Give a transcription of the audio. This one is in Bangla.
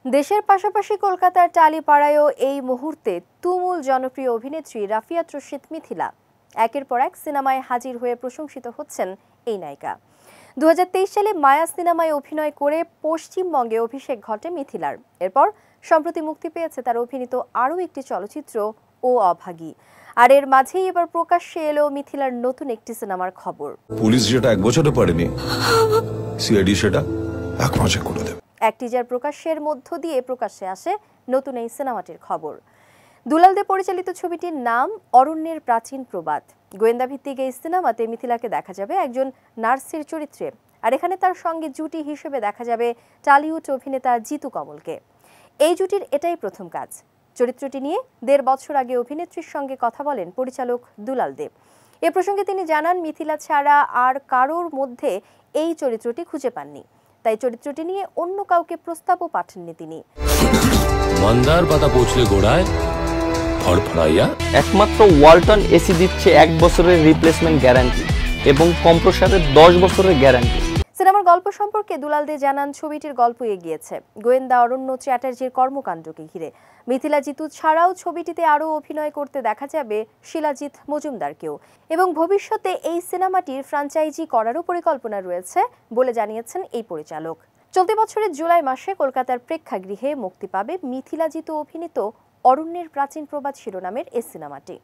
দেশের পাশাপাশি কলকাতার টালিপাড়ায়ও এই মুহূর্তে তুমুল জনপ্রিয় অভিনেত্রী রাফিয়াত রশিদ মিথিলা একের পর এক সিনেমায় হাজির হয়ে প্রশংসিত হচ্ছেন এই নায়িকা। 2023 সালে মায়া সিনেমায় অভিনয় করে পশ্চিমবঙ্গে অভিষেক ঘটে মিথিলার। এরপর সম্প্রতি মুক্তি পেয়েছে তার অভিনীত আরও একটি চলচ্চিত্র ও অভাগী। আর এর মাঝেই এবার প্রকাশ্যে এলো মিথিলার নতুন একটি সিনেমার খবর। পুলিশ যেটা এক বছরে পারেনি, সিআইডি সেটা এক মাসে করে দেবে। এক টিজার প্রকাশের মধ্য দিয়ে প্রকাশ্যে আসে নতুন এই সিনেমাটির খবর। দুলাল দে পরিচালিত ছবিটির নাম অরণ্যের প্রাচীন প্রবাদ। গোয়েন্দা ভিত্তিক এই সিনেমাতে মিথিলাকে দেখা যাবে একজন নার্সের চরিত্রে, আর এখানে তার সঙ্গে জুটি হিসেবে দেখা যাবে টালিউড অভিনেতা জিতু কমলকে। এই জুটির এটাই প্রথম কাজ। চরিত্রটি নিয়ে 1.5 বছর আগে অভিনেত্রীর সঙ্গে কথা বলেন পরিচালক দুলাল দে। এ প্রসঙ্গে তিনি জানান, মিথিলা ছাড়া আর কারোর মধ্যে এই চরিত্রটি খুঁজে পাননি, তাই চরিত্রটি নিয়ে অন্য কাউকে প্রস্তাবও পাঠাননি তিনি। মন্দার পাতা পৌঁছলে গোড়ায় ফড়ফড়াইয়া। একমাত্র ওয়ালটন এসি দিচ্ছে 1 বছরের রিপ্লেসমেন্ট গ্যারান্টি এবং কম্প্রেসরের 10 বছরের গ্যারান্টি। সিনেমার গল্প সম্পর্কে দুলাল দে জানান, ছবিটির গল্প এগিয়েছে গোয়েন্দা অরণ্য চ্যাটার্জির কর্মকাণ্ডকে ঘিরে। মিথিলা জিতু ছাড়াও ছবিটিতে আরও অভিনয় করতে দেখা যাবে শিলাজিৎ মজুমদারকেও, এবং ভবিষ্যতে এই সিনেমাটির ফ্র্যাঞ্চাইজি করারও পরিকল্পনা রয়েছে বলে জানিয়েছেন এই পরিচালক। চলতি বছরের জুলাই মাসে কলকাতার প্রেক্ষাগৃহে মুক্তি পাবে মিথিলা জিতু অভিনীত অরণ্যের প্রাচীন প্রবাদ শিরোনামের এই সিনেমাটি।